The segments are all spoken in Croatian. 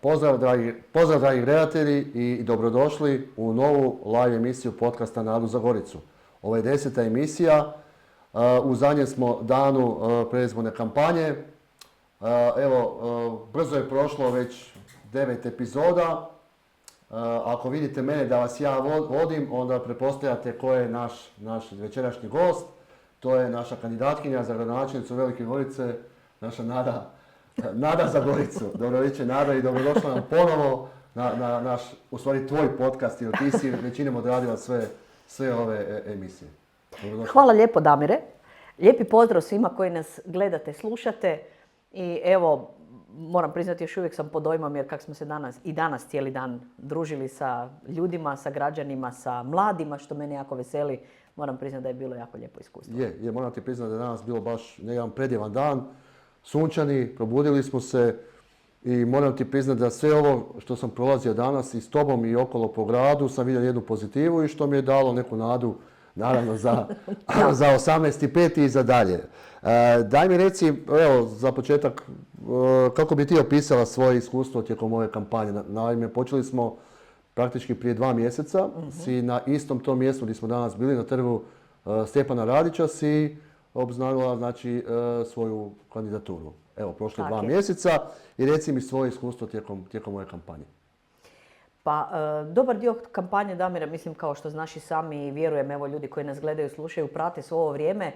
Pozdrav dragi gledatelji i dobrodošli u novu live emisiju podcasta Nadu za Goricu. Ovo je 10. emisija, u zadnjem smo danu predizborne kampanje. Brzo je prošlo već 9 epizoda. Ako vidite mene da vas ja vodim, onda pretpostavljate ko je naš večerašnji gost. To je naša kandidatkinja za gradonačelnicu Velike Gorice, naša Nada za Goricu. Dobro večer Nada i dobrodošla nam ponovo na naš, u stvari tvoj podcast, jer ti si većinom odradila sve ove emisije. Hvala lijepo Damire. Lijepi pozdrav svima koji nas gledate, slušate. I evo, moram priznati, još uvijek sam pod dojmom jer kako smo se danas cijeli dan družili sa ljudima, sa građanima, sa mladima, što mene jako veseli. Moram priznati da je bilo jako lijepo iskustvo. Moram ti priznati da je danas bilo baš jedan predivan dan. Sunčani, probudili smo se i moram ti priznati da sve ovo što sam prolazio danas i s tobom i okolo po gradu sam vidio jednu pozitivu i što mi je dalo neku nadu, naravno za 18.5. i za dalje. Daj mi reci, evo, za početak, kako bi ti opisala svoje iskustvo tijekom ove kampanje? Naime, počeli smo praktički prije 2 mjeseca, si na istom tom mjestu gdje smo danas bili, na trgu Stjepana Radića, si obznanila znači svoju kandidaturu. Evo, prošle 2 mjeseca i reci mi svoje iskustvo tijekom ove kampanje. Pa, dobar dio kampanje, Damire, mislim kao što znaš i sami i vjerujem, evo ljudi koji nas gledaju, slušaju, prate svo ovo vrijeme.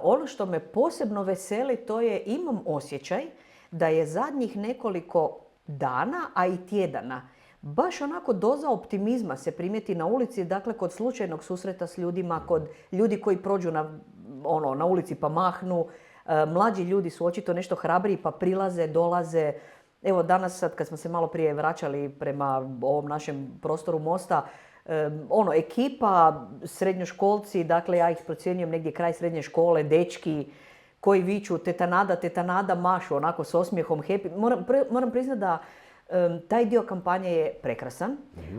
Ono što me posebno veseli, to je imam osjećaj da je zadnjih nekoliko dana, a i tjedana, baš onako doza optimizma se primijeti na ulici, dakle kod slučajnog susreta s ljudima, kod ljudi koji prođu na ulici pa mahnu. Mlađi ljudi su očito nešto hrabriji pa prilaze, dolaze. Evo danas sad kad smo se malo prije vraćali prema ovom našem prostoru mosta, ekipa, srednjoškolci, dakle ja ih procjenjujem negdje kraj srednje škole, dečki koji viču teta Nada, mašu onako s osmijehom, happy. Moram priznati da taj dio kampanje je prekrasan.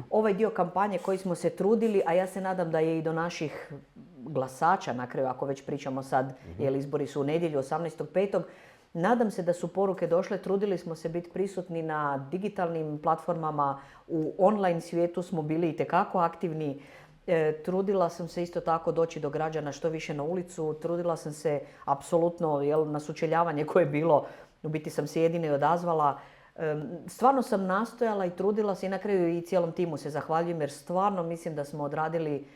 Ovaj dio kampanje koji smo se trudili, a ja se nadam da je i do naših glasača na kraju, ako već pričamo sad, jer izbori su u nedjelju 18.5. Nadam se da su poruke došle, trudili smo se biti prisutni na digitalnim platformama, u online svijetu smo bili itekako aktivni. Trudila sam se isto tako doći do građana što više na ulicu, trudila sam se apsolutno na sučeljavanje koje je bilo, u biti sam se jedino i odazvala. Stvarno sam nastojala i trudila se i na kraju i cijelom timu se zahvaljujem jer stvarno mislim da smo odradili,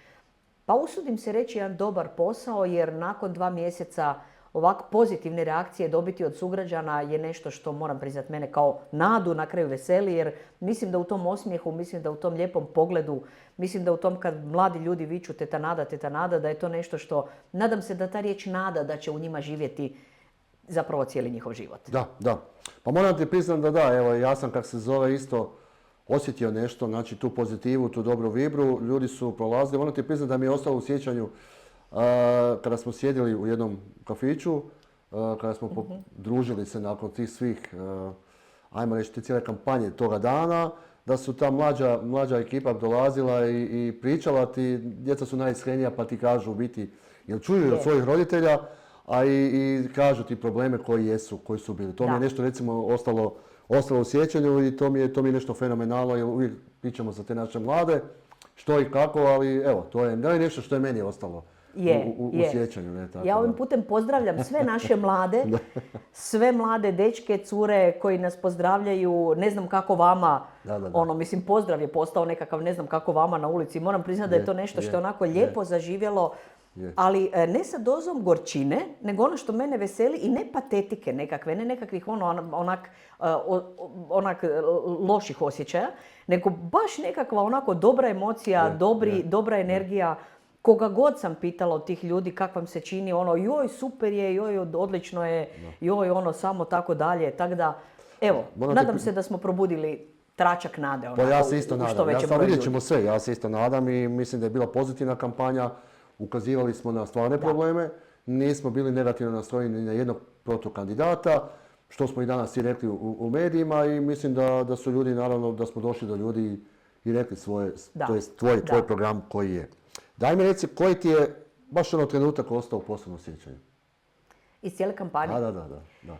pa usudim se reći, jedan dobar posao jer nakon 2 mjeseca ovako pozitivne reakcije dobiti od sugrađana je nešto što moram priznati mene kao nadu na kraju veseli jer mislim da u tom osmijehu, mislim da u tom lijepom pogledu, mislim da u tom kad mladi ljudi viču teta Nada, da je to nešto što, nadam se da ta riječ nada da će u njima živjeti zapravo cijeli njihov život. Da. Pa moram ti priznati da, evo ja sam kak se zove isto osjetio nešto, znači tu pozitivu, tu dobru vibru, ljudi su prolazili. Moram ti priznati da mi je ostalo u sjećanju kada smo sjedili u jednom kafiću, kada smo družili se nakon tih svih, ajmo reći, cijele kampanje toga dana, da su ta mlađa ekipa dolazila i pričala ti, djeca su najiskrenija pa ti kažu u biti, jer čuju od svojih roditelja, a i kažu ti probleme koji su bili. To mi je nešto recimo ostalo u sjećanju i to mi je nešto fenomenalno jer uvijek pričamo za te naše mlade, što i kako, ali evo, to je nešto što je meni ostalo u sjećanju. Tako ja ovim putem pozdravljam sve naše mlade, sve mlade dečke, cure koji nas pozdravljaju, ne znam kako vama, mislim pozdrav je postao nekakav ne znam kako vama na ulici. Moram priznati da je to nešto što je onako lijepo zaživjelo. Ali ne sa dozom gorčine, nego ono što mene veseli i ne patetike nekakve, ne nekakvih onak loših osjećaja, nego baš nekakva onako dobra emocija, dobra energija. Koga god sam pitala od tih ljudi kak vam se čini, joj super je, joj odlično je, joj samo tako dalje. Tako da, evo, nadam se da smo probudili tračak nade. Pa ja se isto nadam, vidjet ćemo sve, ja se isto nadam i mislim da je bila pozitivna kampanja. Ukazivali smo na stvarne probleme, nismo bili negativno nastrojeni na jednog protukandidata, što smo i danas i rekli u medijima i mislim da su ljudi, naravno, da smo došli do ljudi i rekli svoje, to jest tvoj program koji je. Daj mi reci, koji ti je baš trenutak ostao u posebnom sjećanju? Iz cijele kampanje? Da.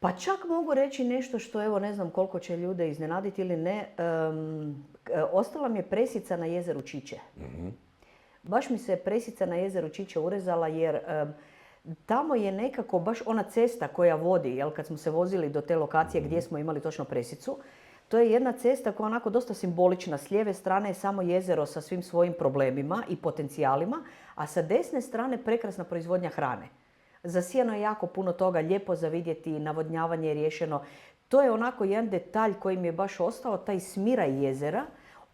Pa čak mogu reći nešto što, evo, ne znam koliko će ljude iznenaditi ili ne. Ostala mi je presica na jezeru Čiče. Baš mi se presica na jezeru Čiče urezala jer tamo je nekako baš ona cesta koja vodi, jel, kad smo se vozili do te lokacije gdje smo imali točno presicu, to je jedna cesta koja je onako dosta simbolična. S lijeve strane je samo jezero sa svim svojim problemima i potencijalima, a sa desne strane prekrasna proizvodnja hrane. Zasijano je jako puno toga, lijepo za vidjeti, navodnjavanje je riješeno. To je onako jedan detalj koji mi je baš ostao, taj smiraj jezera,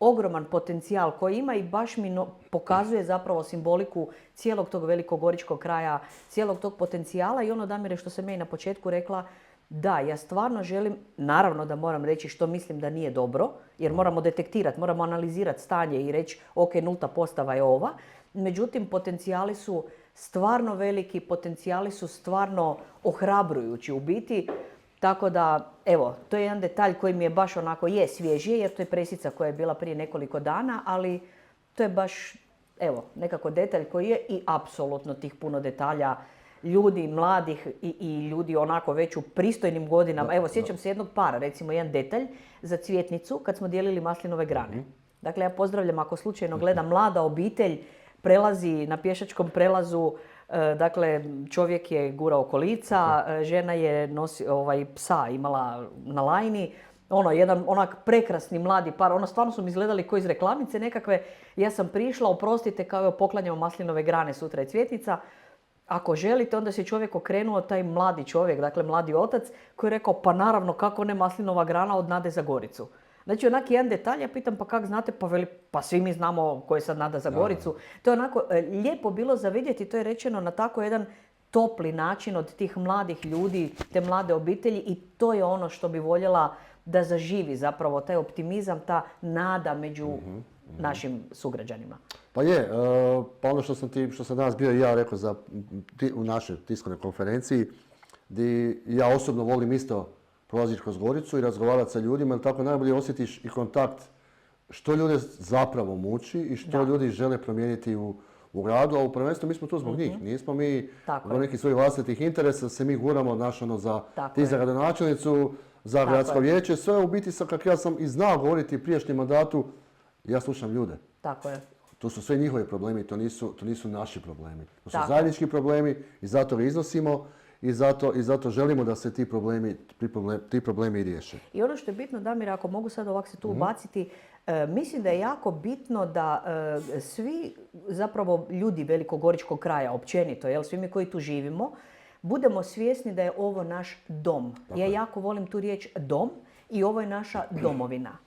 ogroman potencijal koji ima i baš mi pokazuje zapravo simboliku cijelog tog velikogoričkog kraja, cijelog tog potencijala. I ono, Damire, što sam ja i na početku rekla, da, ja stvarno želim, naravno da moram reći što mislim da nije dobro, jer moramo detektirati, moramo analizirati stanje i reći ok, nulta postava je ova. Međutim, potencijali su stvarno veliki, potencijali su stvarno ohrabrujući u biti. Tako da, evo, to je jedan detalj koji mi je baš onako svježije, jer to je presica koja je bila prije nekoliko dana, ali to je baš, evo, nekako detalj koji je i apsolutno tih puno detalja ljudi, mladih i ljudi onako već u pristojnim godinama. Evo, sjećam se jednog para, recimo jedan detalj za cvjetnicu kad smo dijelili maslinove grane. Dakle, ja pozdravljam ako slučajno gleda mlada obitelj, prelazi na pješačkom prelazu, dakle, čovjek je gurao kolica, žena je psa imala na lajni, jedan onak prekrasni mladi par, stvarno su mi izgledali kao iz reklamice nekakve. Ja sam prišla, oprostite, kao poklanjamo maslinove grane, sutra je cvjetnica. Ako želite, onda se čovjek okrenuo, taj mladi čovjek, dakle mladi otac, koji je rekao, pa naravno, kako ne maslinova grana od Nade za Goricu. Znači, onak jedan detalj, ja pitam, pa kak znate, pa veli, pa svi mi znamo ko je sad Nada za Goricu. To je onako lijepo bilo za vidjeti, to je rečeno na tako jedan topli način od tih mladih ljudi, te mlade obitelji, i to je ono što bi voljela da zaživi zapravo, taj optimizam, ta nada među našim sugrađanima. Pa je, pa ono što sam danas bio i ja rekao u našoj tiskovnoj konferenciji, gdje ja osobno volim isto prolaziti kroz Goricu i razgovarati sa ljudima, jer tako najbolje osjetiš i kontakt što ljude zapravo muči i što ljudi žele promijeniti u gradu, a u prvenstvu mi smo tu zbog njih. Nismo mi zbog nekih svojih vlastitih interesa, se mi guramo za ti za gradonačelnicu, za gradsko vijeće, sve u biti kako ja sam i znao govoriti u prijašnjem mandatu, ja slušam ljude. Tako je. To su sve njihovi problemi, to nisu naši problemi. To su zajednički problemi i zato ga iznosimo i zato želimo da se ti problemi riješe. I ono što je bitno, Damir, ako mogu sad ovako se tu ubaciti, mislim da je jako bitno da svi zapravo ljudi velikogoričkog kraja, općenito, svi mi koji tu živimo, budemo svjesni da je ovo naš dom. Ja jako volim tu riječ dom i ovo je naša domovina.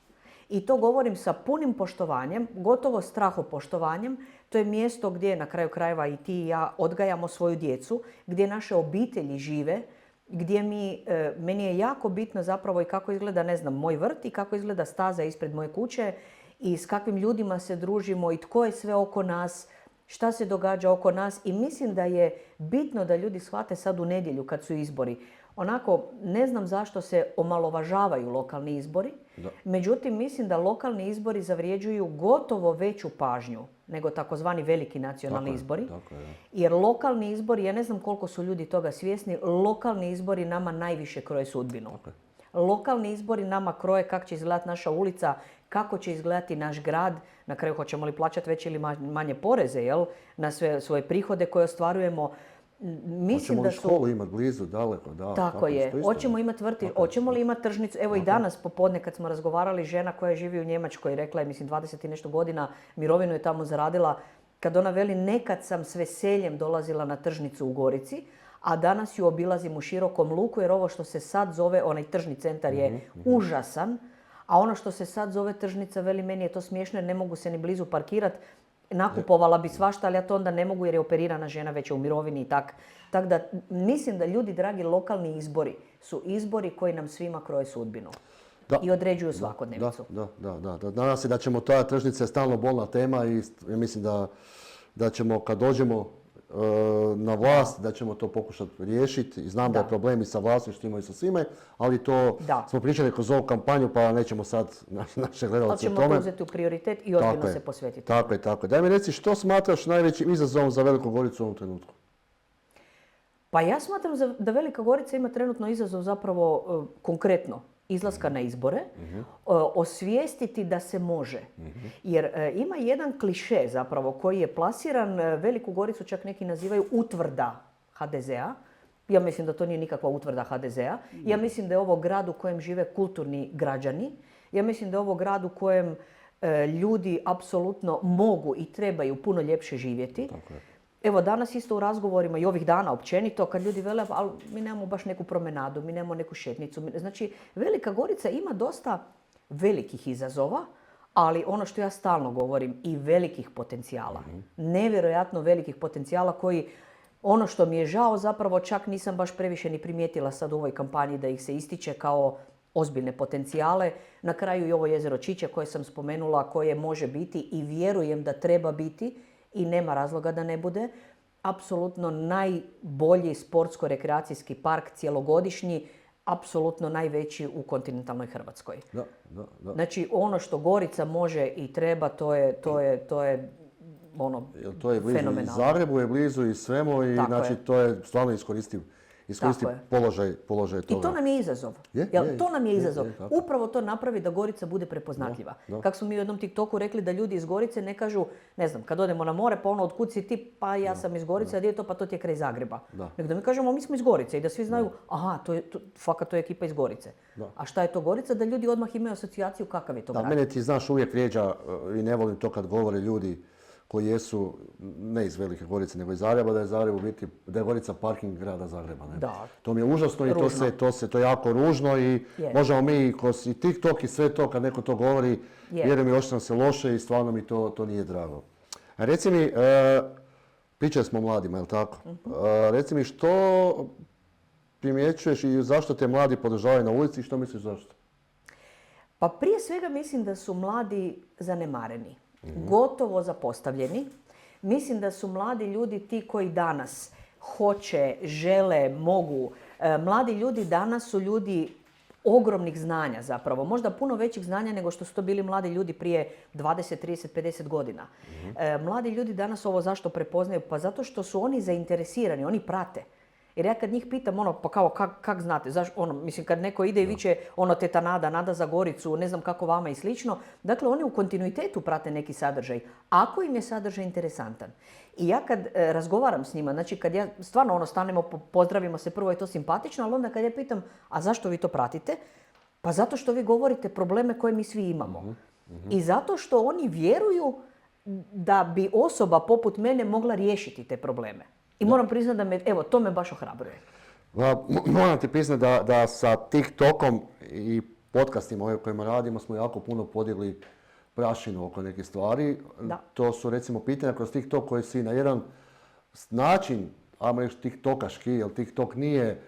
I to govorim sa punim poštovanjem, gotovo strahopoštovanjem. To je mjesto gdje na kraju krajeva i ti i ja odgajamo svoju djecu, gdje naše obitelji žive, gdje meni je jako bitno zapravo i kako izgleda, ne znam, moj vrt i kako izgleda staza ispred moje kuće i s kakvim ljudima se družimo i tko je sve oko nas, šta se događa oko nas. I mislim da je bitno da ljudi shvate sad u nedjelju kad su izbori. Onako, ne znam zašto se omalovažavaju lokalni izbori, međutim mislim da lokalni izbori zavređuju gotovo veću pažnju nego takozvani veliki nacionalni izbori. Jer lokalni izbori, ja ne znam koliko su ljudi toga svjesni, lokalni izbori nama najviše kroje sudbinu. Lokalni izbori nama kroje kako će izgledati naša ulica, kako će izgledati naš grad, na kraju hoćemo li plaćati veće ili manje poreze, na sve svoje prihode koje ostvarujemo. Hoćemo li školu imati blizu, daleko? Tako je. Hoćemo imati vrtić, hoćemo li imati tržnicu? Evo i danas popodne kad smo razgovarali, žena koja živi u Njemačkoj, rekla je, mislim, 20 i nešto godina, mirovinu je tamo zaradila, kad ona veli, nekad sam s veseljem dolazila na tržnicu u Gorici, a danas ju obilazim u širokom luku, jer ovo što se sad zove, onaj tržni centar je užasan, a ono što se sad zove tržnica, veli, meni je to smiješno jer ne mogu se ni blizu parkirati. Nakupovala bi svašta, ali ja to onda ne mogu jer je operirana žena već u mirovini i tak. Tako da mislim da, ljudi dragi, lokalni izbori su izbori koji nam svima kroje sudbinu i određuju svakodnevicu. Da. Nadam se da ćemo, ta tržnica je stalno bolna tema i ja mislim da ćemo kad dođemo na vlast, da ćemo to pokušati riješiti. I znam da je problem i sa vlasništvima i sa svime, ali to smo pričali kroz ovu kampanju, pa nećemo sad naše gledalce o tome. Ali ćemo to uzeti u prioritet i ozbiljno se posvetiti. Tako je. Daj mi reci, što smatraš najvećim izazovom za Veliku Goricu u ovom trenutku? Pa ja smatram da Velika Gorica ima trenutno izazov zapravo konkretno izlaska na izbore, osvijestiti da se može. Jer ima jedan kliše zapravo koji je plasiran, Veliku Goricu čak neki nazivaju utvrda HDZ-a. Ja mislim da to nije nikakva utvrda HDZ-a. Ja mislim da je ovo grad u kojem žive kulturni građani. Ja mislim da je ovo grad u kojem ljudi apsolutno mogu i trebaju puno ljepše živjeti. Evo danas isto u razgovorima i ovih dana općenito kad ljudi vele, ali mi nemamo baš neku promenadu, mi nemamo neku šetnicu. Znači Velika Gorica ima dosta velikih izazova, ali ono što ja stalno govorim i velikih potencijala. Nevjerojatno velikih potencijala koji, ono što mi je žao zapravo čak nisam baš previše ni primijetila sad u ovoj kampanji da ih se ističe kao ozbiljne potencijale. Na kraju i ovo jezero Čiče koje sam spomenula, koje može biti i vjerujem da treba biti i nema razloga da ne bude, apsolutno najbolji sportsko-rekreacijski park cjelogodišnji, apsolutno najveći u kontinentalnoj Hrvatskoj. Da. Znači ono što Gorica može i treba, to je ono To je blizu i Zagrebu, je blizu i svemu i znači to je stvarno iskoristiv položaj toga. I to nam je izazov. To nam je izazov. Upravo to napravi da Gorica bude prepoznatljiva. Kako smo mi u jednom TikToku rekli da ljudi iz Gorice ne kažu, ne znam, kad odemo na more, pa ono, otkud si ti, pa ja sam iz Gorice, a gdje je to, pa to ti je kraj Zagreba. Nego da mi kažemo, mi smo iz Gorice i da svi znaju, aha, fakat to je ekipa iz Gorice. A šta je to Gorica? Da ljudi odmah imaju asocijaciju kakav je to grad. Mene ti, znaš, uvijek vrijeđa i ne volim to kad govore ljudi koji jesu, ne iz Velike Gorice, nego iz Zagreba, da je Zagreb u biti, da je Gorica parking grada Zagreba. Ne? Da. To mi je užasno i to je jako ružno i možemo mi kroz i TikTok i sve to, kad neko to govori, vjerujem mi, osjećam se loše i stvarno mi to nije drago. Reci mi, pričali smo o mladima, jel tako? Reci mi što primjećuješ i zašto te mladi podržavaju na ulici i što misliš zašto? Pa prije svega mislim da su mladi zanemareni. Gotovo zapostavljeni. Mislim da su mladi ljudi ti koji danas hoće, žele, mogu. Mladi ljudi danas su ljudi ogromnih znanja zapravo. Možda puno većih znanja nego što su to bili mladi ljudi prije 20, 30, 50 godina. Mladi ljudi danas ovo zašto prepoznaju? Pa zato što su oni zainteresirani, oni prate. Jer ja kad njih pitam, pa kao, kak znate, mislim, kad neko ide i viče, teta Nada za Goricu, ne znam kako vama i slično, dakle, oni u kontinuitetu prate neki sadržaj, ako im je sadržaj interesantan. I ja kad razgovaram s njima, znači kad ja stvarno stanemo, pozdravimo se, prvo je to simpatično, ali onda kad ja pitam, a zašto vi to pratite? Pa zato što vi govorite probleme koje mi svi imamo. I zato što oni vjeruju da bi osoba poput mene mogla riješiti te probleme. I moram priznati da to me baš ohrabruje. Moram ti priznati da sa TikTokom i podcastima o kojima radimo smo jako puno podigli prašinu oko nekih stvari. Da. To su recimo pitanja kroz TikTok koji si na jedan način, ajmo reći TikTokaški, jer TikTok nije,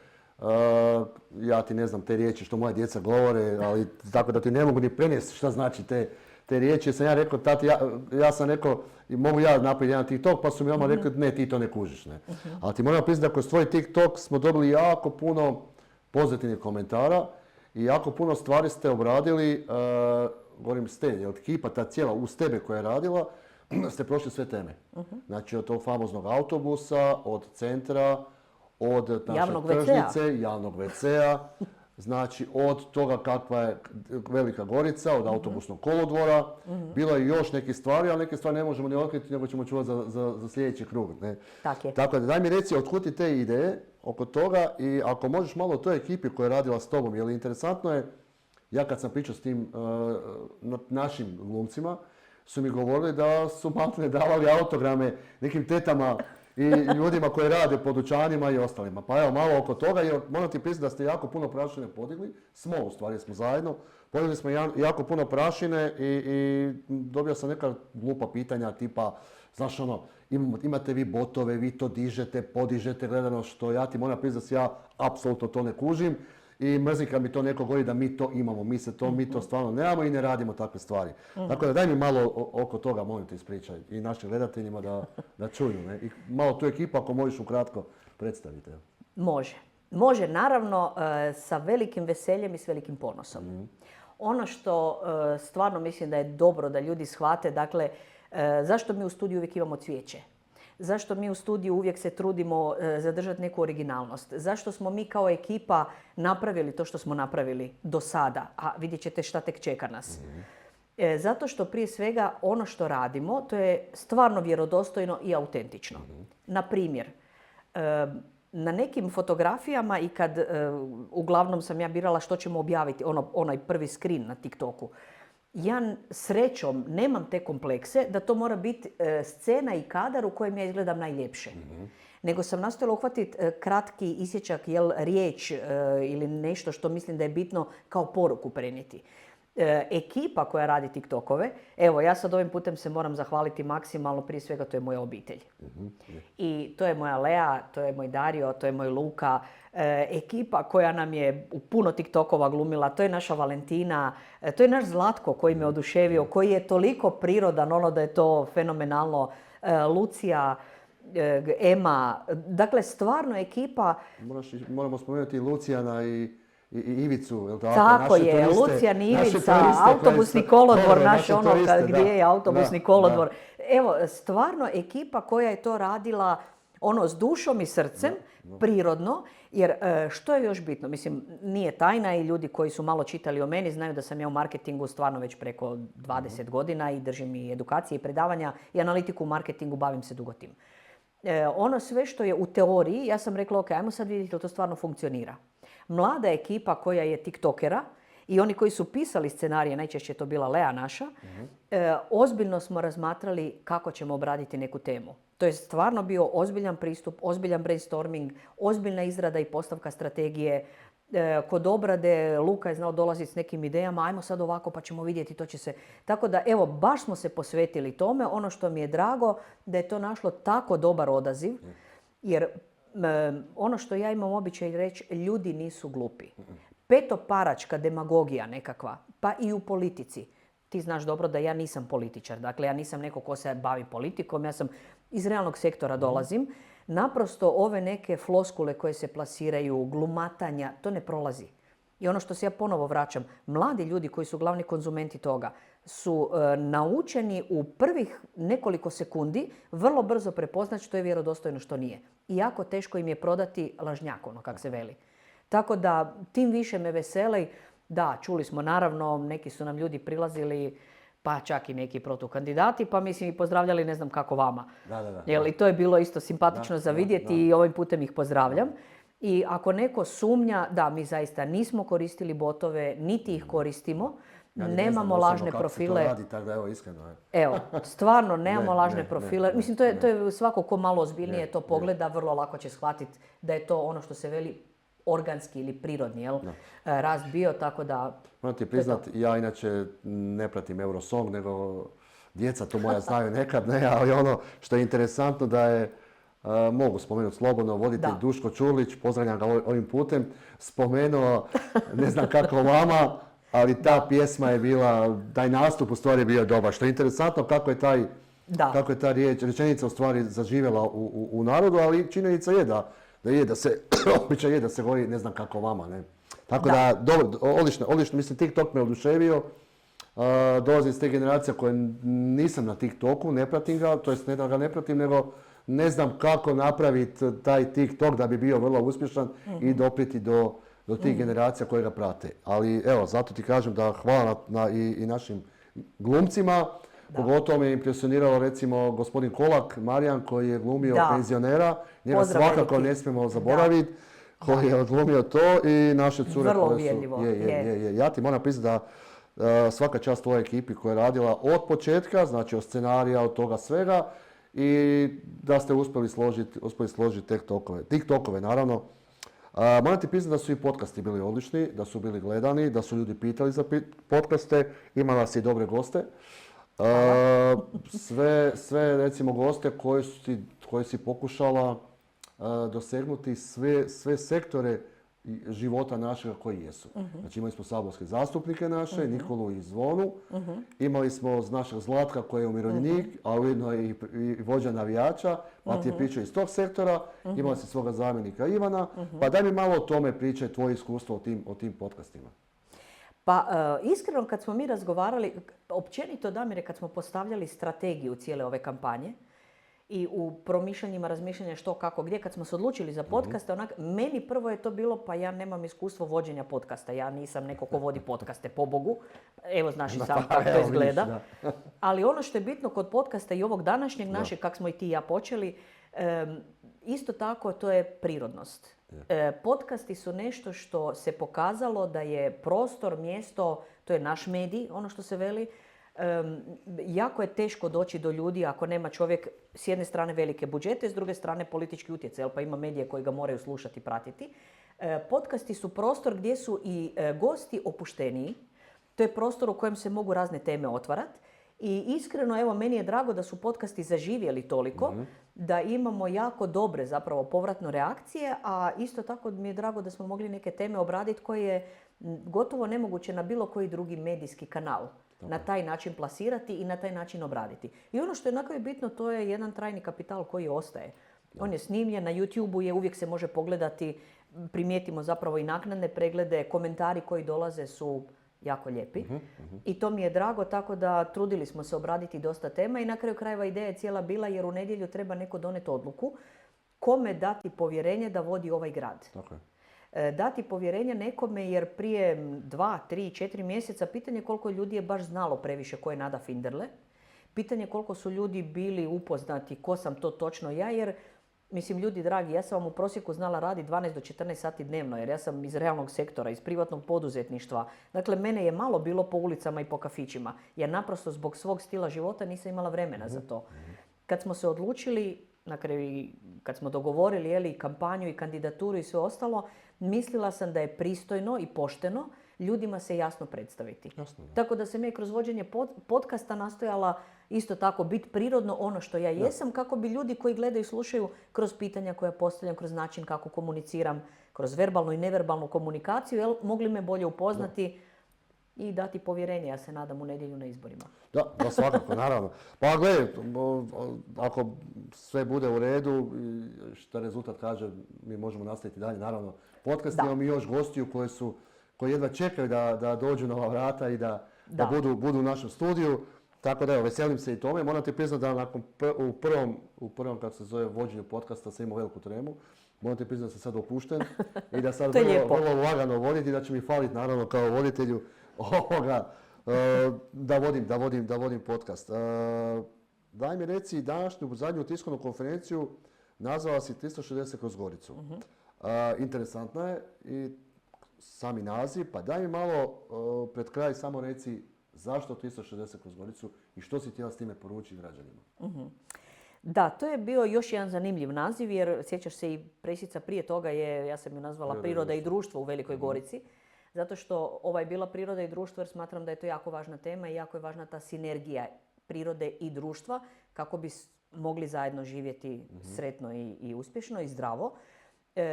ja ti ne znam te riječi što moja djeca govore, ali tako da ti ne mogu ni prenijeti šta znači te riječi. Sam ja rekao, tati, ja sam rekao, mogu ja napraviti jedan TikTok, pa su mi odmah rekli, ne, ti to ne kužiš. Ne. Ali ti moram priznati da kroz tvoj TikTok smo dobili jako puno pozitivnih komentara i jako puno stvari ste obradili, govorim ste, od ekipa, ta cijela uz tebe koja je radila, ste prošli sve teme. Znači od tog famoznog autobusa, od centra, od naše tržnice, javnog WC-a, znači od toga kakva je Velika Gorica, od autobusnog kolodvora. Bilo je još neke stvari, ali neke stvari ne možemo ni otkriti, nego ćemo čuvati za sljedeći krug. Ne? Tako da daj mi reci, otkud ti te ideje oko toga i ako možeš malo o toj ekipi koja je radila s tobom, jer interesantno je, ja kad sam pričao s tim našim glumcima, su mi govorili da su malo ne davali autograme nekim tetama i ljudima koji rade po dućanima i ostalima. Pa evo, malo oko toga, jer moram ti priznati da ste jako puno prašine podigli. Smo zajedno. Podigli smo jako puno prašine i dobio sam neka glupa pitanja tipa, znaš imate vi botove, vi to dižete, podižete, gledano što ja ti moram priznati da ja apsolutno to ne kužim. I mrzim kad mi to neko govori da mi to imamo, mi to stvarno nemamo i ne radimo takve stvari. Tako da daj mi malo oko toga, molim te ispričaj i našim gledateljima da čuju. Ne? I malo tu ekipu ako možeš ukratko predstaviti. Može, naravno, sa velikim veseljem i s velikim ponosom. Ono što stvarno mislim da je dobro da ljudi shvate, dakle, zašto mi u studiju uvijek imamo cvijeće? Zašto mi u studiju uvijek se trudimo zadržati neku originalnost? Zašto smo mi kao ekipa napravili to što smo napravili do sada? A vidjet ćete šta tek čeka nas. Zato što prije svega ono što radimo, to je stvarno vjerodostojno i autentično. Na primjer, na nekim fotografijama i kad uglavnom sam ja birala što ćemo objaviti, onaj prvi screen na TikToku, ja srećom nemam te komplekse da to mora biti scena i kadar u kojem ja izgledam najljepše. Nego sam nastojala uhvatiti kratki isječak, riječ ili nešto što mislim da je bitno kao poruku prenijeti. Ekipa koja radi TikTokove, evo ja sad ovim putem se moram zahvaliti maksimalno, prije svega to je moja obitelj. I to je moja Lea, to je moj Dario, to je moj Luka, ekipa koja nam je u puno TikTokova glumila, to je naša Valentina, to je naš Zlatko koji me oduševio, koji je toliko prirodan, da je to fenomenalno, Lucija, Ema, dakle stvarno ekipa. Moramo spomenuti Lucijana i Ivicu, jel tako? Tako naše je, turiste, Lucijan i naše Ivica, turiste autobusni kolodvor, naš gdje je autobusni kolodvor. Da. Evo, stvarno ekipa koja je to radila s dušom i srcem, prirodno, jer što je još bitno? Mislim, nije tajna i ljudi koji su malo čitali o meni znaju da sam ja u marketingu stvarno već preko 20 godina i držim i edukacije i predavanja i analitiku u marketingu, bavim se dugo tim. Ono sve što je u teoriji, ja sam rekla, ok, ajmo sad vidjeti da to stvarno funkcionira. Mlada ekipa koja je tiktokera i oni koji su pisali scenarije, najčešće je to bila Lea naša, ozbiljno smo razmatrali kako ćemo obraditi neku temu. To je stvarno bio ozbiljan pristup, ozbiljan brainstorming, ozbiljna izrada i postavka strategije. Kod obrade Luka je znao dolaziti s nekim idejama, ajmo sad ovako pa ćemo vidjeti, to će se. Tako da evo, baš smo se posvetili tome. Ono što mi je drago da je to našlo tako dobar odaziv, jer ono što ja imam običaj reći, ljudi nisu glupi. Petoparačka demagogija nekakva, pa i u politici. Ti znaš dobro da ja nisam političar, dakle ja nisam neko ko se bavi politikom, ja sam iz realnog sektora dolazim. Naprosto ove neke floskule koje se plasiraju, glumatanja, to ne prolazi. I ono što se ja ponovo vraćam, mladi ljudi koji su glavni konzumenti toga su naučeni u prvih nekoliko sekundi vrlo brzo prepoznati što je vjerodostojno, što nije. I jako teško im je prodati lažnjak, kak se veli. Tako da tim više me veseli. Da, čuli smo naravno, neki su nam ljudi prilazili, pa čak i neki protukandidati, pa mislim i pozdravljali ne znam kako vama. I to je bilo isto simpatično za vidjeti i ovim putem ih pozdravljam. I ako neko sumnja, da, mi zaista nismo koristili botove, niti ih koristimo, nemamo lažne profile. Kako se to radi, tako da evo iskreno. Evo, stvarno nemamo lažne profile. Mislim, to je svako ko malo ozbiljnije to pogleda, vrlo lako će shvatiti da je to ono što se veli organski ili prirodni rast bio, tako da... Moram ti priznat, ja inače ne pratim Eurosong, nego djeca to moja znaju nekad, ne, ali ono što je interesantno da je, mogu spomenuti slobodno, voditelj Duško Čurlić, pozdravljam ga ovim putem, spomenuo, ne znam kako vama, ali ta pjesma je bila, taj nastup u stvari je bio dobar. Što je interesantno kako je ta rečenica u stvari zaživjela u narodu, ali činjenica je običaj je da se govori ne znam kako vama, ne. Tako da, dobro, odlično, mislim, TikTok me oduševio. Dolazim iz te generacije koje nisam na TikToku, ne pratim ga, to jest ne da ga ne pratim, nego ne znam kako napraviti taj TikTok da bi bio vrlo uspješan i doprijeti do tih generacija koje ga prate. Ali evo, zato ti kažem da hvala i našim glumcima. Pogotovo me impresioniralo recimo gospodin Kolak, Marijan, koji je glumio penzionera. Njega svakako ne smijemo zaboraviti. Koji je odglumio to i naše cure vrlo koje su... uvjerljivo. Ja ti moram priznati da svaka čast ovoj ekipi koja je radila od početka, znači od scenarija, od toga svega i da ste uspjeli složiti TikTokove naravno. Moram ti priznati da su i podcasti bili odlični, da su bili gledani, da su ljudi pitali za podcaste, imala si i dobre goste. Sve recimo goste koje si pokušala dosegnuti sve sektore života našega koji jesu. Znači imali smo saborske zastupnike naše, Nikolu i Zvonu, imali smo našeg Zlatka koji je umirovljenik, a ujedno i vođa navijača, pa ti je pričao iz tog sektora, imali si svoga zamjenika Ivana, pa daj mi malo o tome priče, tvoje iskustvo o tim podcastima. Pa iskreno kad smo mi razgovarali, općenito Damire, kad smo postavljali strategiju cijele ove kampanje, i u promišljanjima, razmišljanja što, kako, gdje, kad smo se odlučili za podcaste, meni prvo je to bilo, pa ja nemam iskustvo vođenja podcasta, ja nisam neko ko vodi podcaste, pobogu, evo znaš i sam kako to izgleda. Ali ono što je bitno kod podcasta i ovog današnjeg našeg, kak smo i ti i ja počeli, isto tako to je prirodnost. Podcasti su nešto što se pokazalo da je prostor, mjesto, to je naš medij, ono što se veli. Jako je teško doći do ljudi ako nema čovjek s jedne strane velike budžete, s druge strane politički utjecaj, pa ima medije koji ga moraju slušati i pratiti. Podcasti su prostor gdje su i gosti opušteniji. To je prostor u kojem se mogu razne teme otvarati. I iskreno, evo, meni je drago da su podcasti zaživjeli toliko, da imamo jako dobre zapravo povratne reakcije, a isto tako mi je drago da smo mogli neke teme obraditi koje je gotovo nemoguće na bilo koji drugi medijski kanal na taj način plasirati i na taj način obraditi. I ono što je jednako bitno, to je jedan trajni kapital koji ostaje. On je snimljen, na YouTube-u je, uvijek se može pogledati, primijetimo zapravo i naknadne preglede, komentari koji dolaze su jako lijepi. I to mi je drago, tako da trudili smo se obraditi dosta tema i na kraju krajeva ideja je cijela bila jer u nedjelju treba neko doneti odluku kome dati povjerenje da vodi ovaj grad. Dati povjerenje nekome jer prije 2, 3, 4 mjeseca pitanje koliko ljudi je baš znalo previše ko je Nada Finderle. Pitanje koliko su ljudi bili upoznati ko sam to točno ja, jer mislim, ljudi dragi, ja sam vam u prosjeku znala raditi 12 do 14 sati dnevno, jer ja sam iz realnog sektora, iz privatnog poduzetništva. Dakle, mene je malo bilo po ulicama i po kafićima, jer naprosto zbog svog stila života nisam imala vremena za to. Kad smo se odlučili, na kraju kad smo dogovorili kampanju i kandidaturu i sve ostalo, mislila sam da je pristojno i pošteno ljudima se jasno predstaviti. Tako da sam ja kroz vođenje podcasta nastojala isto tako biti prirodno ono što ja jesam, kako bi ljudi koji gledaju i slušaju kroz pitanja koja postavljam, kroz način kako komuniciram, kroz verbalnu i neverbalnu komunikaciju, mogli me bolje upoznati i dati povjerenje, ja se nadam, u nedjelju na izborima. Da, svakako, naravno. Pa gledaj, ako sve bude u redu, što rezultat kaže, mi možemo nastaviti dalje, naravno. Podcast imamo i još gostiju koji jedva čekaju da dođu na ova vrata i da budu u našem studiju. Tako da, evo, veselim se i tome. Moram ti priznati da u prvom, kako se zove, vođenju podcasta sam imao veliku tremu. Moram ti priznati da sam sad opušten i da sad vrlo lagano voditi i da će mi faliti, naravno, kao voditelju da vodim podcast. Daj mi reci, današnju zadnju tiskovnu konferenciju nazvala si 360 kroz Goricu. Interesantna je i sami naziv, pa daj mi malo pred kraj samo reci zašto 360 kroz Goricu i što si htjela s time poručiti građanima? Da, to je bio još jedan zanimljiv naziv jer sjećaš se i presica prije toga je, ja sam ju nazvala Priroda i društvo u Velikoj Gorici. Zato što ovo je bila priroda i društvo jer smatram da je to jako važna tema i jako je važna ta sinergija prirode i društva kako bi mogli zajedno živjeti sretno i uspješno i zdravo.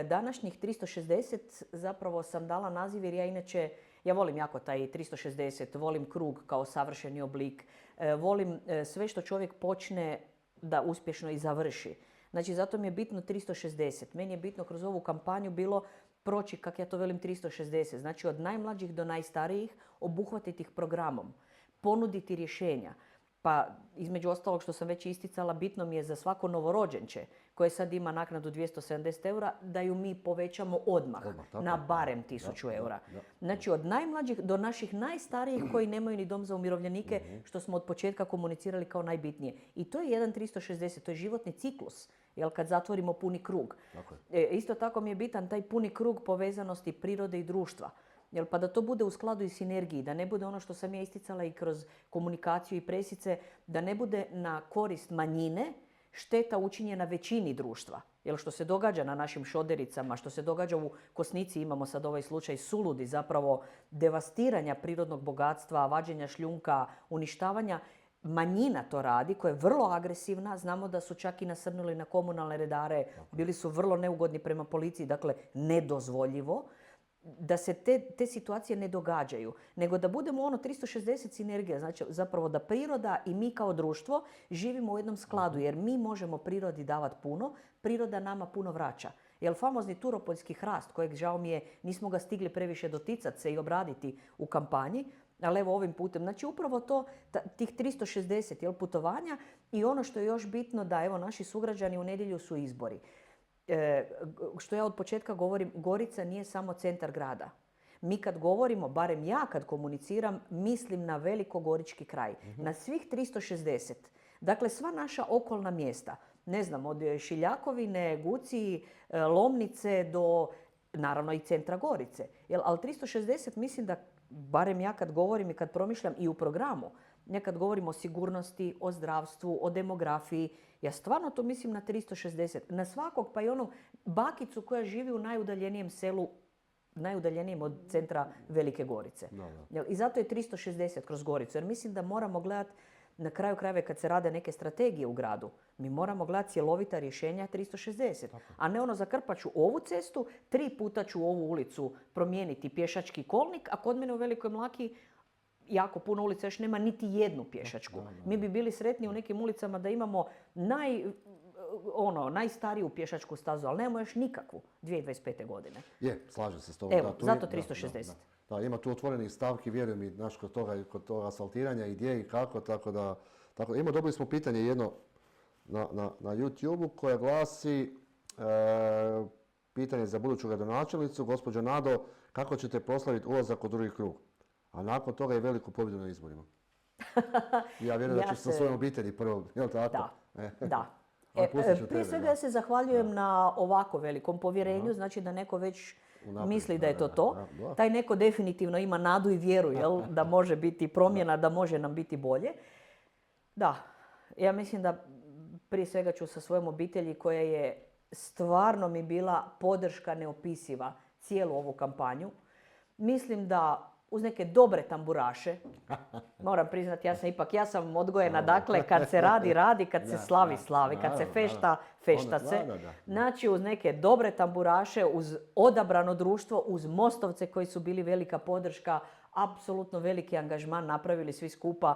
Današnjih 360 zapravo sam dala naziv jer ja inače, ja volim jako taj 360, volim krug kao savršeni oblik, volim sve što čovjek počne da uspješno i završi. Znači zato mi je bitno 360. Meni je bitno kroz ovu kampanju bilo proći, kak ja to velim, 360. Znači od najmlađih do najstarijih obuhvatiti ih programom, ponuditi rješenja. Pa između ostalog što sam već isticala, bitno mi je za svako novorođenče koje sad ima naknadu 270 eura, da ju mi povećamo odmah na barem 1000 eura. Znači od najmlađih do naših najstarijih koji nemaju ni dom za umirovljenike, što smo od početka komunicirali kao najbitnije. I to je jedan 360, to je životni ciklus, jel, kad zatvorimo puni krug. Isto tako mi je bitan taj puni krug povezanosti prirode i društva. Jel, pa da to bude u skladu i sinergiji, da ne bude ono što sam ja isticala i kroz komunikaciju i presice, da ne bude na korist manjine šteta učinjena većini društva. Jel, što se događa na našim šodericama, što se događa u Kosnici, imamo sad ovaj slučaj suludi, zapravo devastiranja prirodnog bogatstva, vađenja šljunka, uništavanja. Manjina to radi, koja je vrlo agresivna, znamo da su čak i nasrnuli na komunalne redare, bili su vrlo neugodni prema policiji, dakle nedozvoljivo. Da se te situacije ne događaju, nego da budemo 360 sinergija, znači zapravo da priroda i mi kao društvo živimo u jednom skladu, jer mi možemo prirodi davati puno, priroda nama puno vraća. Jer famozni turopoljski hrast, kojeg žao mi je, nismo ga stigli previše doticati se i obraditi u kampanji, Ali evo ovim putem. Znači upravo to, tih 360 putovanja i ono što je još bitno da evo naši sugrađani u nedjelju su izbori. Što ja od početka govorim, Gorica nije samo centar grada. Mi kad govorimo, barem ja kad komuniciram, mislim na velikogorički kraj. Na svih 360. Dakle, sva naša okolna mjesta. Ne znam, od Šiljakovine, Guci, Lomnice do, naravno, i centra Gorice. Ali 360 mislim da, barem ja kad govorim i kad promišljam i u programu, nekad govorim o sigurnosti, o zdravstvu, o demografiji. Ja stvarno to mislim na 360. Na svakog, pa i onu bakicu koja živi u najudaljenijem selu, najudaljenijem od centra Velike Gorice. I zato je 360 kroz Goricu. Jer mislim da moramo gledati, na kraju krajeva kad se rade neke strategije u gradu, mi moramo gledati cjelovita rješenja 360. A ne ono, zakrpat ću ovu cestu, 3 puta ću ovu ulicu promijeniti pješački kolnik, a kod mene u Velikoj Mlaki jako puno ulica još nema niti jednu pješačku. Mi bi bili sretni u nekim ulicama da imamo najstariju pješačku stazu, ali nemamo još nikakvu 2025. godine. Slažem se s tobom. Evo, zato 360. Da, ima tu otvorenih stavki, vjerujem i kod toga asfaltiranja, gdje i kako, tako da dobili smo pitanje jedno na YouTube-u koje glasi pitanje za buduću gradonačelnicu, gospođo Nado, kako ćete proslaviti ulazak u drugi krug? A nakon toga i veliku pobjedu na izborima. Ja vjerujem da ćeš sa svojom obitelji prvo, jel tako? Da. Prije svega ja se zahvaljujem na ovako velikom povjerenju, znači da neko već misli da je to. Taj neko definitivno ima nadu i vjeru, da može biti promjena, da može nam biti bolje. Da, ja mislim da prije svega ću sa svojom obitelji koja je stvarno mi bila podrška neopisiva cijelu ovu kampanju. Mislim da uz neke dobre tamburaše, moram priznati, ja sam odgojena, dakle, kad se radi, kad se slavi, kad se fešta se. Znači, uz neke dobre tamburaše, uz odabrano društvo, uz Mostovce koji su bili velika podrška, apsolutno veliki angažman napravili svi skupa,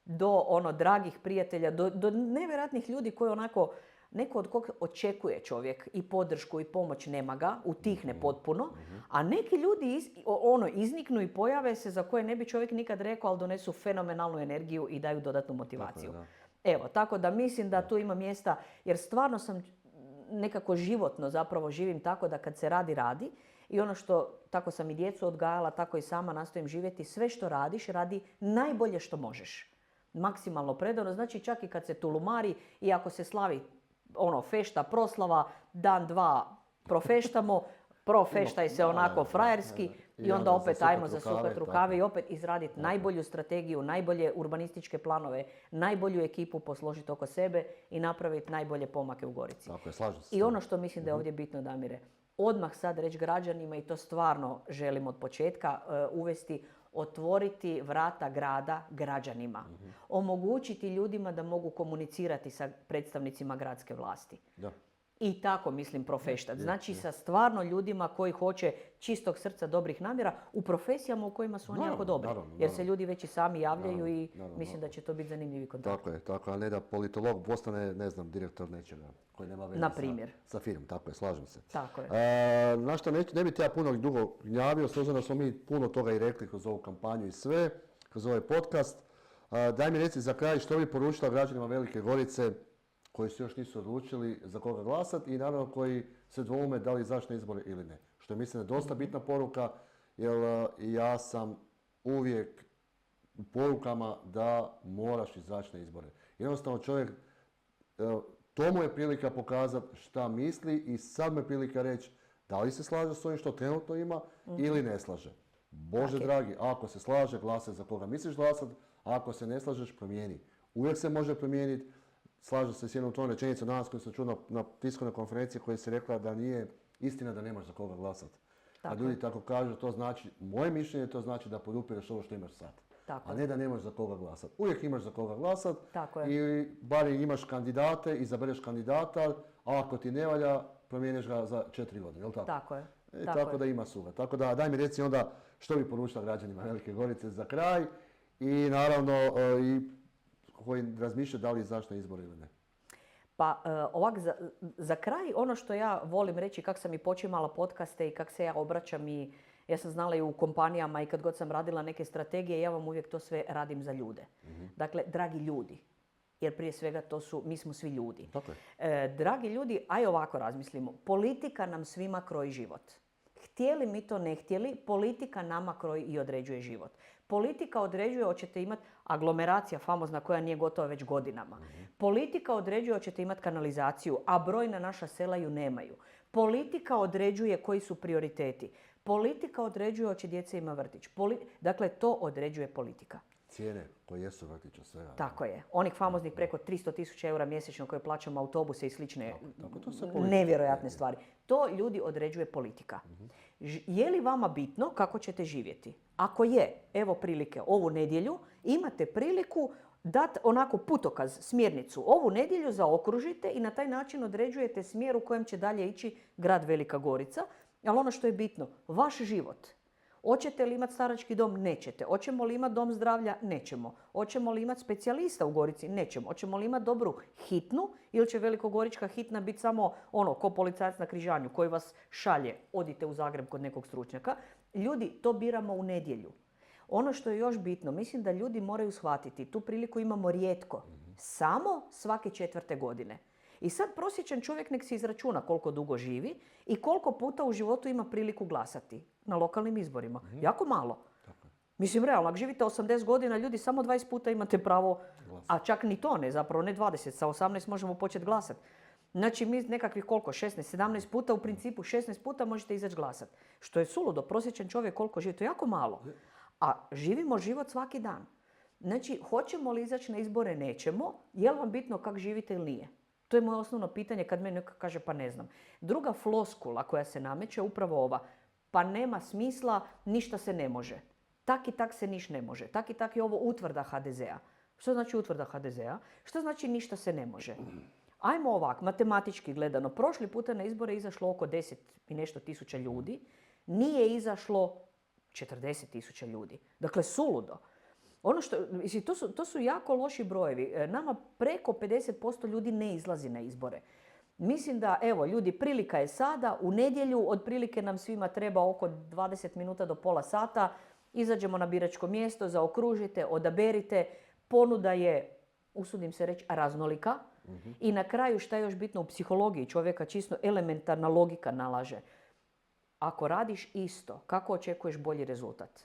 do dragih prijatelja, do nevjerojatnih ljudi koji onako, neko od kog očekuje čovjek i podršku i pomoć, nema ga, utihne potpuno, a neki ljudi izniknu i pojave se za koje ne bi čovjek nikad rekao, ali donesu fenomenalnu energiju i daju dodatnu motivaciju. Evo, tako da mislim da tu ima mjesta, jer stvarno sam nekako životno zapravo živim tako da kad se radi i ono što, tako sam i djecu odgajala, tako i sama nastojim živjeti, sve što radiš, radi najbolje što možeš. Maksimalno predano, znači čak i kad se tulumari i ako se slavi fešta, proslava, dan, dva profeštamo, profeštaj se onako frajerski i onda opet ajmo zasukati rukave i opet izraditi najbolju strategiju, najbolje urbanističke planove, najbolju ekipu posložiti oko sebe i napraviti najbolje pomake u Gorici. Tako je, slažem se. I ono što mislim da je ovdje bitno, Damire, odmah sad reći građanima, i to stvarno želim od početka uvesti, otvoriti vrata grada građanima. Omogućiti ljudima da mogu komunicirati sa predstavnicima gradske vlasti. Da. I tako mislim profeštati. Znači sa stvarno ljudima koji hoće čistog srca, dobrih namjera u profesijama u kojima su oni jako dobri. Jer se ljudi već i sami javljaju i mislim da će to biti zanimljivi kontakt. Tako je, a ne da politolog postane, ne znam, direktor nečega koji nema veze sa firmom. Tako je, slažem se. Tako je. Na što ne bi ja puno dugo gnjavio, s obzirom da smo mi puno toga i rekli kroz ovu kampanju i sve, kroz ovaj podcast. Daj mi reci za kraj što bi poručila građanima Velike Gorice koji se još nisu odlučili za koga glasati i naravno koji se dvoume da li izaći na izbore ili ne. Što mislim da je dosta bitna poruka, jer ja sam uvijek u porukama da moraš izaći na izbore. Jednostavno čovjek, to mu je prilika pokazati šta misli i sad mu je prilika reći da li se slaže s ovim što trenutno ima ili ne slaže. Bože dragi, ako se slaže, glasaj za koga misliš glasati, a ako se ne slažeš, promijeni. Uvijek se može promijeniti. Slažem se s jednom tom rečenicom danas koju sam čuo na tiskovnoj konferenciji koja se rekla da nije istina da nemaš za koga glasati. Kad ljudi tako kažu, to znači, moje mišljenje to znači da podupireš ovo što imaš sad. A ne da nemaš za koga glasati. Uvijek imaš za koga glasati i bar imaš kandidate, izabereš kandidata, a ako ti ne valja, promijeniš ga za 4 godine, je li tako? Tako je. Tako da ima suga. Tako da daj mi reci onda što bi poručila građanima Velike Gorice za kraj i naravno koji razmišljaju da li izaći na izbor ili ne. Pa ovak, za kraj, ono što ja volim reći, kak sam i počimala podcaste i kak se ja obraćam i Ja sam znala i u kompanijama i kad god sam radila neke strategije, ja vam uvijek to sve radim za ljude. Dakle, dragi ljudi, jer prije svega mi smo svi ljudi. Dragi ljudi, aj ovako razmislimo, politika nam svima kroji život. Htjeli mi to ne htjeli, politika nama kroji i određuje život. Politika određuje hoćete imati aglomeracija famozna koja nije gotova već godinama. Politika određuje hoćete imati kanalizaciju, a brojna naša sela ju nemaju. Politika određuje koji su prioriteti. Politika određuje hoće djeca ima vrtić. Dakle, to određuje politika. Cijene koje jesu vrtića svega. Tako je. Onih famoznih preko 300.000 eura mjesečno koje plaćamo autobuse i slične to su nevjerojatne stvari. To ljudi određuje politika. Je li vama bitno kako ćete živjeti? Ako je, evo prilike, ovu nedjelju imate priliku dati onako putokaz, smjernicu. Ovu nedjelju zaokružite i na taj način određujete smjer u kojem će dalje ići grad Velika Gorica. Ali ono što je bitno, vaš život. Hoćete li imati starački dom? Nećete. Hoćemo li imati dom zdravlja? Nećemo. Hoćemo li imati specijalista u Gorici? Nećemo. Hoćemo li imati dobru hitnu ili će velikogorička hitna biti samo ko policajac na križanju koji vas šalje, odite u Zagreb kod nekog stručnjaka. Ljudi, to biramo u nedjelju. Ono što je još bitno, mislim da ljudi moraju shvatiti, tu priliku imamo rijetko, samo svake 4. godine. I sad prosječan čovjek nek si izračuna koliko dugo živi i koliko puta u životu ima priliku glasati na lokalnim izborima. Jako malo. Mislim, realno, ako živite 80 godina, ljudi, samo 20 puta imate pravo, a čak ni to ne, zapravo ne 20, sa 18 možemo početi glasati. Znači, mi nekakvih koliko, 16, 17 puta, u principu 16 puta možete izaći glasati. Što je suludo, prosječan čovjek koliko živi, to je jako malo. A živimo život svaki dan. Znači, hoćemo li izaći na izbore? Nećemo. Je li vam bitno kako živite ili nije? To je moje osnovno pitanje kad meni neko kaže pa ne znam. Druga floskula koja se nameće je upravo ova. Pa nema smisla, ništa se ne može. Tak i tak se niš ne može. Tak i tak je ovo utvrda HDZ-a. Što znači utvrda HDZ-a? Što znači ništa se ne može? Ajmo ovak, matematički gledano. Prošli puta na izbore je izašlo oko 10 i nešto tisuća ljudi. Nije izašlo 40.000 ljudi. Dakle, suludo. Ono što, to su jako loši brojevi. Nama preko 50% ljudi ne izlazi na izbore. Mislim da, evo, ljudi, prilika je sada, u nedjelju, otprilike nam svima treba oko 20 minuta do pola sata, izađemo na biračko mjesto, zaokružite, odaberite, ponuda je, usudim se reći, raznolika. I na kraju, šta je još bitno u psihologiji čovjeka, čisto elementarna logika nalaže. Ako radiš isto, kako očekuješ bolji rezultat?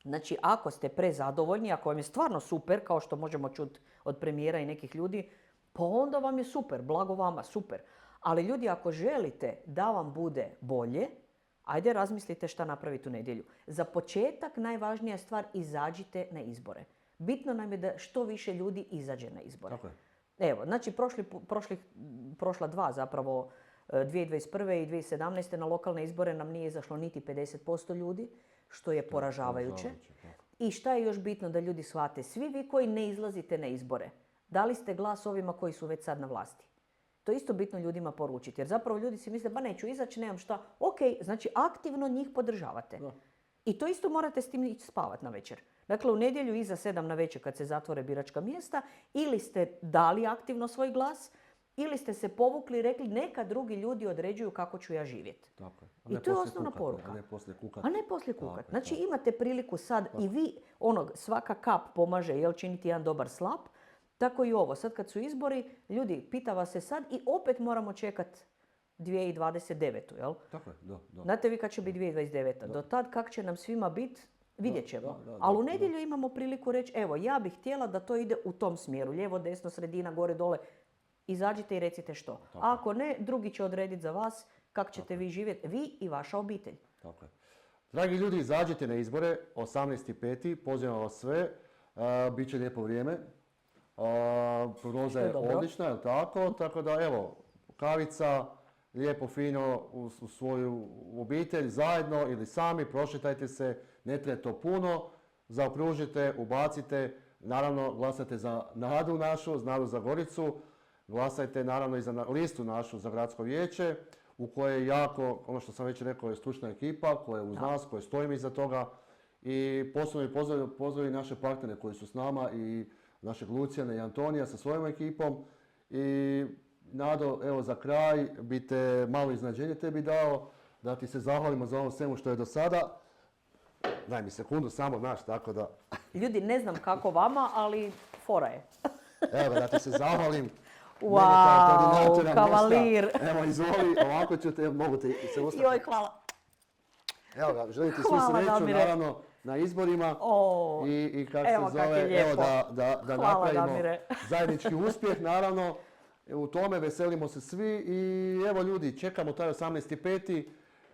Znači, ako ste prezadovoljni, ako vam je stvarno super, kao što možemo čuti od premijera i nekih ljudi, pa onda vam je super, blago vama, super. Ali ljudi, ako želite da vam bude bolje, ajde razmislite šta napraviti u nedjelju. Za početak najvažnija stvar, izađite na izbore. Bitno nam je da što više ljudi izađe na izbore. Tako je. Evo, znači prošla dva zapravo, 2021. i 2017. na lokalne izbore nam nije izašlo niti 50% ljudi, što je poražavajuće. I šta je još bitno da ljudi shvate? Svi vi koji ne izlazite na izbore, dali ste glas ovima koji su već sad na vlasti. To je isto bitno ljudima poručiti, jer zapravo ljudi si misle, ba neću izaći, nemam šta. Ok, znači aktivno njih podržavate. Da. I to isto morate s tim ići spavati na večer. Dakle, u nedjelju iza 7 na večer kad se zatvore biračka mjesta, ili ste dali aktivno svoj glas, ili ste se povukli i rekli neka drugi ljudi određuju kako ću ja živjeti. I to je osnovna poruka. A ne poslije kukat. Znači imate priliku sad i vi, svaka kap pomaže, jel, činiti jedan dobar slap, tako i ovo. Sad kad su izbori, ljudi, pita vas se sad i opet moramo čekati 2029. Jel? Tako je, da. Znate vi kad će biti 2029. Do tad kak će nam svima biti, vidjet ćemo. Ali u nedjelju imamo priliku reći, evo, ja bih htjela da to ide u tom smjeru. Lijevo, desno, sredina, gore, dole. Izađite i recite što. A ako ne, drugi će odrediti za vas kako ćete vi živjeti, vi i vaša obitelj. Tako je. Dragi ljudi, izađite na izbore, 18.5. Pozivam vas sve. Biće lijepo vrijeme. Prognoza je odlična, je li tako? Tako da, evo, kavica, lijepo, fino u svoju obitelj, zajedno ili sami, prošetajte se, ne treba to puno, zaokružite, ubacite, naravno glasajte za Nadu našu, Nadu za Goricu, glasajte naravno i za listu našu za gradsko vijeće, u kojoj je jako, ono što sam već rekao, je stručna ekipa koja je uz nas, koja stoji iza toga i posebno pozdravim naše partnere koji su s nama i našeg Lucijana i Antonija sa svojom ekipom. I Nado, evo za kraj, bi te malo iznenađenje tebi dao. da ti se zahvalimo za ovo svemu što je do sada. Daj mi sekundu samo, znaš, tako da... Ljudi, ne znam kako vama, ali fora je. Evo, da ti se zahvalim. Wow, kavalir. Evo, izvoli, ovako ću te, mogu te se ustati. Joj, hvala. Evo ga, želim ti svu Hvala, sreću, Damire. naravno, na izborima. O, I kak evo se kak je zove, lijepo. evo da Hvala, napravimo Damire. zajednički uspjeh, naravno. U tome veselimo se svi i evo ljudi, čekamo taj 18.5.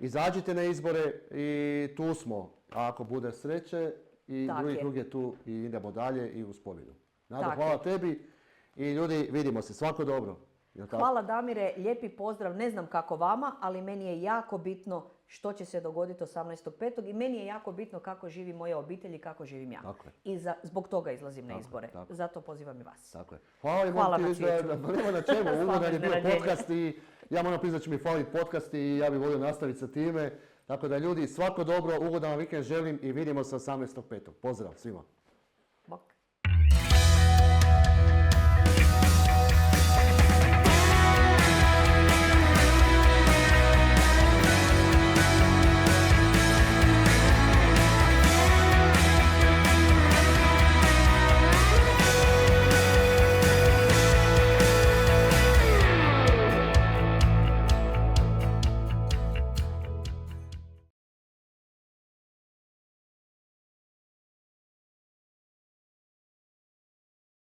Izađite na izbore i tu smo. A ako bude sreće i Tak drugi je. krug je tu i idemo dalje i uz pobjedu. Nado, Tak hvala je. tebi i ljudi, vidimo se, svako dobro. Jel tako? Hvala Damire, lijepi pozdrav, ne znam kako vama, ali meni je jako bitno što će se dogoditi 18.5. i meni je jako bitno kako živi moja obitelj i kako živim ja. Tako je. I zbog toga izlazim na Tako je, izbore. tako je. Zato pozivam i vas. Tako je. Hvala, Hvala ti na reći cvijeću. nema na čemu, ugodan je bio iznenađenje. podcast i ja moram priznati da će mi faliti podcast i ja bih volio nastaviti sa time. Tako da ljudi, svako dobro, ugodan vam vikend želim i vidimo se 18.5. Pozdrav svima.